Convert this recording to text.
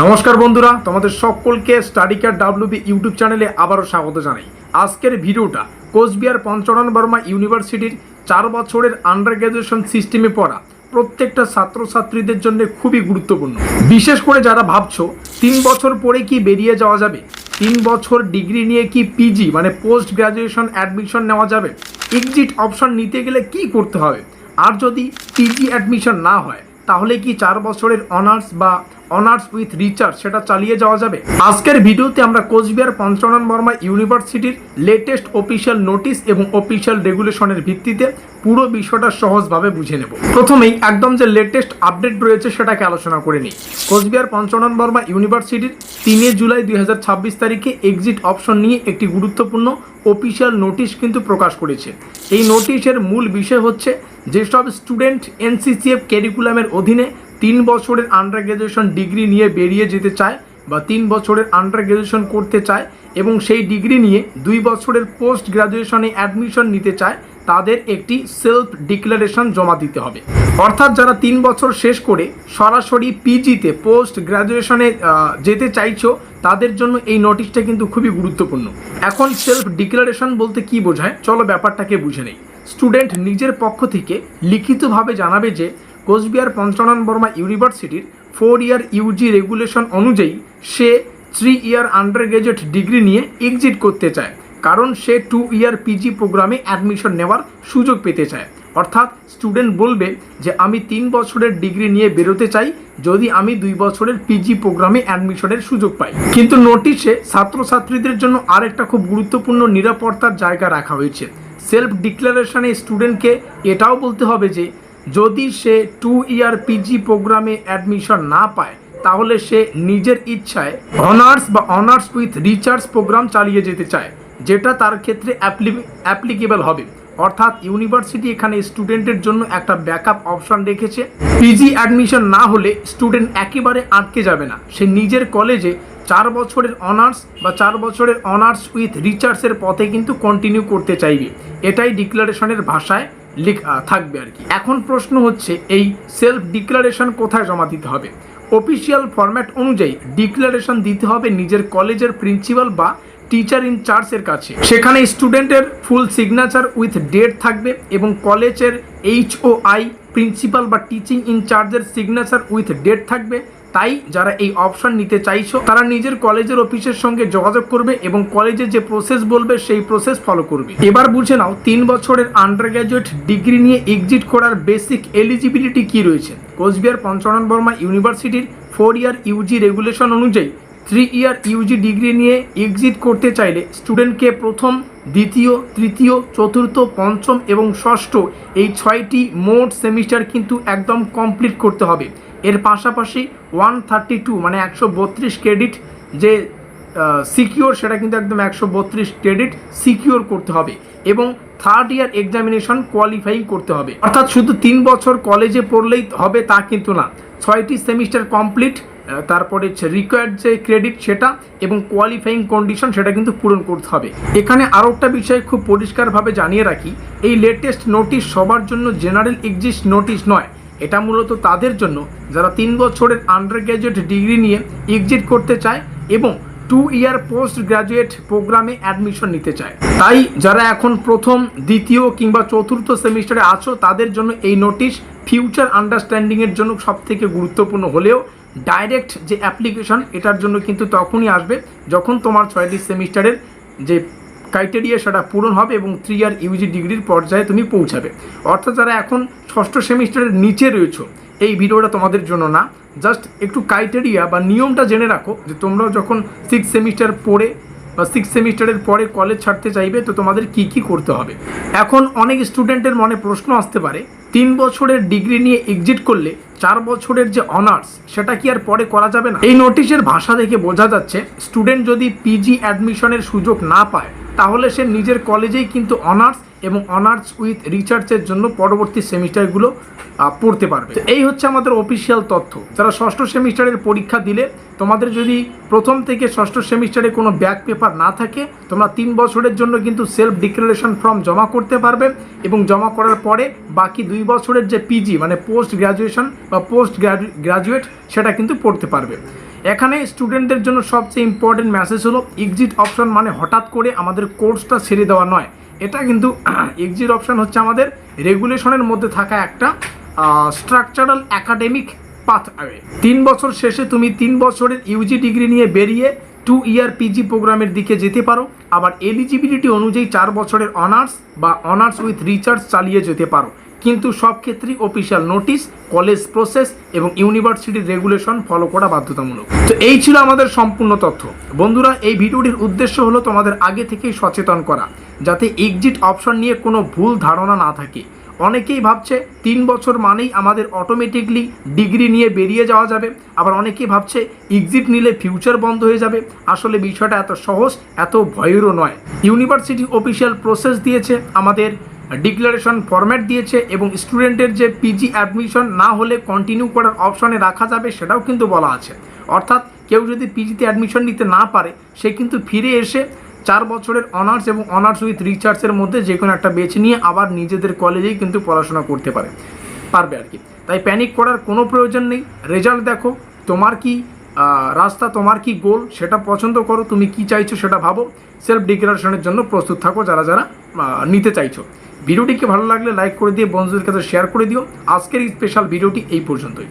নমস্কার বন্ধুরা, তোমাদের সকলকে স্টাডি কেয়ার ডাব্লিউবি ইউটিউব চ্যানেলে আবারও স্বাগত জানাই। আজকের ভিডিওটা কোচবিহার পঞ্চানন বর্মা ইউনিভার্সিটির 4 বছরের আন্ডার গ্র্যাজুয়েশন সিস্টেমে পড়া প্রত্যেকটা ছাত্রছাত্রীদের জন্য খুবই গুরুত্বপূর্ণ। বিশেষ করে যারা ভাবছো 3 বছর পরে কি বেরিয়ে যাওয়া যাবে, 3 বছর ডিগ্রি নিয়ে কি পিজি মানে পোস্ট গ্র্যাজুয়েশন অ্যাডমিশন নেওয়া যাবে, এক্সিট অপশন নিতে গেলে কি করতে হবে, আর যদি পিজি অ্যাডমিশন না হয় তাহলে কি 4 বছরের অনার্স বা অনার্স উইথ রিসার্চ সেটা চালিয়ে যাওয়া যাবে। আজকের ভিডিওতে আমরা কোচবিহার পঞ্চানন বর্মা ইউনিভার্সিটির লেটেস্ট অফিসিয়াল নোটিশ এবং অফিসিয়াল রেগুলেশনের ভিত্তিতে পুরো বিষয়টা সহজভাবে বুঝে নেব। প্রথমেই একদম যে লেটেস্ট আপডেট রয়েছে সেটাকে আলোচনা করে নিই। কোচবিহার পঞ্চানন বর্মা ইউনিভার্সিটির 3 জুলাই 2026 তারিখে এক্সিট অপশন নিয়ে একটি গুরুত্বপূর্ণ অফিসিয়াল নোটিশ কিন্তু প্রকাশ করেছে। এই নোটিশের মূল বিষয় হচ্ছে যেসব স্টুডেন্ট এনসিসিএফ ক্যারিকুলামের অধীনে 3 বছরের আন্ডার গ্র্যাজুয়েশন ডিগ্রি নিয়ে বেরিয়ে যেতে চায় বা 3 বছরের আন্ডার গ্র্যাজুয়েশন করতে চায় এবং সেই ডিগ্রি নিয়ে 2 বছরের পোস্ট গ্র্যাজুয়েশনে অ্যাডমিশন নিতে চায়, তাদের একটি সেলফ ডিক্লারেশন জমা দিতে হবে। অর্থাৎ যারা 3 বছর শেষ করে সরাসরি পিজিতে পোস্ট গ্র্যাজুয়েশনে যেতে চাইছো তাদের জন্য এই নোটিশটা কিন্তু খুবই গুরুত্বপূর্ণ। এখন সেলফ ডিক্লারেশন বলতে কি বোঝায়, চলো ব্যাপারটাকে বুঝে নেই। স্টুডেন্ট নিজের পক্ষ থেকে লিখিতভাবে জানাবে যে কোচবিহার পঞ্চানন বর্মা ইউনিভার্সিটির 4 ইয়ার ইউজি রেগুলেশন অনুযায়ী সে 3 ইয়ার আন্ডার গ্র্যাজুয়েট ডিগ্রি নিয়ে এক্সিট করতে চায়, কারণ সে 2 ইয়ার পিজি প্রোগ্রামে অ্যাডমিশন নেওয়ার সুযোগ পেতে চায়। অর্থাৎ স্টুডেন্ট বলবে যে আমি 3 বছরের ডিগ্রি নিয়ে বেরোতে চাই যদি আমি 2 বছরের পিজি প্রোগ্রামে অ্যাডমিশনের সুযোগ পাই। কিন্তু নোটিশে ছাত্রছাত্রীদের জন্য আরেকটা খুব গুরুত্বপূর্ণ নিরাপত্তার জায়গা রাখা হয়েছে। সেলফ ডিক্লারেশনে স্টুডেন্টকে এটাও বলতে হবে যে যদি সে 2 ইয়ার পিজি প্রোগ্রামে অ্যাডমিশন না পায় তাহলে সে নিজের ইচ্ছায় অনার্স বা অনার্স উইথ রিসার্চ প্রোগ্রাম চালিয়ে যেতে চায়, যেটা তার ক্ষেত্রে অ্যাপ্লিকেবল হবে। অর্থাৎ ইউনিভার্সিটি এখানে স্টুডেন্টের জন্য একটা ব্যাকআপ অপশন রেখেছে। পিজি অ্যাডমিশন না হলে স্টুডেন্ট একেবারে আটকে যাবে না, সে নিজের কলেজে 4 বছরের অনার্স বা 4 বছরের অনার্স উইথ রিসার্চের পথে কিন্তু কন্টিনিউ করতে চাইবে। এটাই ডিক্লারেশনের ভাষায় থাকবে আর কি। এখন প্রশ্ন হচ্ছে এই সেলফ ডিক্লারেশন কোথায় জমা দিতে হবে? অফিসিয়াল ফরম্যাট অনুযায়ী ডিক্লারেশন দিতে হবে নিজের কলেজের প্রিন্সিপাল বা টিচার ইনচার্জের কাছে। সেখানে স্টুডেন্টের ফুল সিগনেচার উইথ ডেট থাকবে এবং কলেজের HOI প্রিন্সিপাল বা টিচিং ইনচার্জের সিগনেচার উইথ ডেট থাকবে। তাই যারা এই অপশন নিতে চাইছো তারা নিজের কলেজের অফিসের সঙ্গে যোগাযোগ করবে এবং কলেজে যে প্রসেস বলবে সেই প্রসেস ফলো করবে। এবার বুঝে নাও 3 বছরের আন্ডার গ্র্যাজুয়েট ডিগ্রি নিয়ে এক্সিট করার বেসিক এলিজিবিলিটি কি রয়েছে। কোচবিহার পঞ্চানন বর্মা ইউনিভার্সিটির 4 ইয়ার ইউজি রেগুলেশন অনুযায়ী 3 ইয়ার ইউজি ডিগ্রি নিয়ে এক্সিট করতে চাইলে স্টুডেন্টকে প্রথম, দ্বিতীয়, তৃতীয়, চতুর্থ, পঞ্চম এবং ষষ্ঠ এই 6টি মোট সেমিস্টার কিন্তু একদম কমপ্লিট করতে হবে। এর পাশাপাশি 132 মানে 132 ক্রেডিট যে সিকিওর সেটা কিন্তু একদম 132 ক্রেডিট সিকিওর করতে হবে এবং 3rd ইয়ার এক্সামিনেশন কোয়ালিফাইং করতে হবে। অর্থাৎ শুধু 3 বছর কলেজে পড়লেই হবে তা কিন্তু না, 6টি সেমিস্টার কমপ্লিট, তারপরে রিকোয়ার্ড যে ক্রেডিট সেটা এবং কোয়ালিফাইং কন্ডিশন সেটা কিন্তু পূরণ করতে হবে। এখানে আরও একটা বিষয় খুব পরিষ্কারভাবে জানিয়ে রাখি, এই লেটেস্ট নোটিশ সবার জন্য জেনারেল এক্সিট নোটিশ নয়। এটা মূলত তাদের জন্য যারা 3 বছরের আন্ডার গ্র্যাজুয়েট ডিগ্রি নিয়ে এক্সিট করতে চায় এবং 2 ইয়ার পোস্ট গ্র্যাজুয়েট প্রোগ্রামে অ্যাডমিশন নিতে চায়। তাই যারা এখন প্রথম, দ্বিতীয় কিংবা চতুর্থ সেমিস্টারে আছো তাদের জন্য এই নোটিশ ফিউচার আন্ডারস্ট্যান্ডিংয়ের জন্য সবথেকে গুরুত্বপূর্ণ হলেও ডাইরেক্ট যে অ্যাপ্লিকেশন এটার জন্য কিন্তু তখনই আসবে যখন তোমার 6টি সেমিস্টারের যে ক্রাইটেরিয়া সেটা পূরণ হবে এবং 3 ইয়ার ইউজি ডিগ্রির পর্যায়ে তুমি পৌঁছাবে। অর্থাৎ যারা এখন 6ষ্ঠ সেমিস্টারের নিচে রয়েছো এই ভিডিওটা তোমাদের জন্য না, জাস্ট একটু ক্রাইটেরিয়া বা নিয়মটা জেনে রাখো যে তোমরাও যখন 6 সেমিস্টার পড়ে বা 6 সেমিস্টারের পরে কলেজ ছাড়তে চাইবে তো তোমাদের কি কি করতে হবে। এখন অনেক স্টুডেন্টের মনে প্রশ্ন আসতে পারে 3 বছরের ডিগ্রি নিয়ে এক্সিট করলে 4 বছরের যে অনার্স সেটা কি আর পরে করা যাবে না? এই নোটিশের ভাষা দেখে বোঝা যাচ্ছে স্টুডেন্ট যদি পিজি অ্যাডমিশনের সুযোগ না পায় তাহলে সে নিজের কলেজেই কিন্তু অনার্স এবং অনার্স উইথ রিসার্চের জন্য পরবর্তী সেমিস্টারগুলো পড়তে পারবে। এই হচ্ছে আমাদের অফিসিয়াল তথ্য। যারা 6ষ্ঠ সেমিস্টারের পরীক্ষা দিলে তোমাদের যদি প্রথম থেকে 6ষ্ঠ সেমিস্টারে কোনো ব্যাক পেপার না থাকে তোমরা 3 বছরের জন্য কিন্তু সেলফ ডিক্লারেশন ফর্ম জমা করতে পারবে এবং জমা করার পরে বাকি 2 বছরের যে পিজি মানে পোস্ট গ্র্যাজুয়েশন বা পোস্ট গ্র্যাজুয়েট সেটা কিন্তু পড়তে পারবে। এখানে স্টুডেন্টদের জন্য সবচেয়ে ইম্পর্টেন্ট মেসেজ হলো এক্সিট অপশন মানে হঠাৎ করে আমাদের কোর্সটা ছেড়ে দেওয়া নয়। এটা কিন্তু এক্সিট অপশন হচ্ছে আমাদের রেগুলেশনের মধ্যে থাকা একটা স্ট্রাকচারাল একাডেমিক পাথওয়ে। 3 বছর শেষে তুমি 3 বছরের ইউজি ডিগ্রি নিয়ে বেরিয়ে 2 ইয়ার পিজি প্রোগ্রামের দিকে যেতে পারো। আবার এলিজিবিলিটি অনুযায়ী 4 বছরের অনার্স বা অনার্স উইথ রিসার্চ চালিয়ে যেতে পারো, কিন্তু সব ক্ষেত্রেই অফিসিয়াল নোটিশ, কলেজ প্রসেস এবং ইউনিভার্সিটির রেগুলেশন ফলো করা বাধ্যতামূলক। তো এই ছিল আমাদের সম্পূর্ণ তথ্য। বন্ধুরা, এই ভিডিওটির উদ্দেশ্য হলো তোমাদের আগে থেকেই সচেতন করা, যাতে এক্সিট অপশন নিয়ে কোনো ভুল ধারণা না থাকে। অনেকেই ভাবছে 3 বছর মানেই আমাদের অটোমেটিকলি ডিগ্রি নিয়ে বেরিয়ে যাওয়া যাবে, আবার অনেকেই ভাবছে এক্সিট নিলে ফিউচার বন্ধ হয়ে যাবে। আসলে বিষয়টা এত সহজ, এত ভয়েরও নয়। ইউনিভার্সিটি অফিসিয়াল প্রসেস দিয়েছে, আমাদের ডিক্লারেশন ফরম্যাট দিয়েছে এবং স্টুডেন্টের যে পিজি অ্যাডমিশন না হলে কন্টিনিউ করার অপশনে রাখা যাবে সেটাও কিন্তু বলা আছে। অর্থাৎ কেউ যদি পিজিতে অ্যাডমিশন নিতে না পারে, সে কিন্তু ফিরে এসে 4 বছরের অনার্স এবং অনার্স উইথ রিসার্চের মধ্যে যে কোনো একটা বেছে নিয়ে আবার নিজেদের কলেজেই কিন্তু পড়াশোনা করতে পারবে আর কি। তাই প্যানিক করার কোনো প্রয়োজন নেই। রেজাল্ট দেখো, তোমার কি রাস্তা, তোমার কি গোল সেটা পছন্দ করো, তুমি কি চাইছো সেটা ভাবো। সেলফ ডিক্লারেশনের জন্য প্রস্তুত থাকো যারা যারা নিতে চাইছো। ভিডিওটিকে ভালো লাগলে লাইক করে দিয়ে বন্ধুদের কাছে শেয়ার করে দিও। আজকের এই স্পেশাল ভিডিওটি এই পর্যন্তই।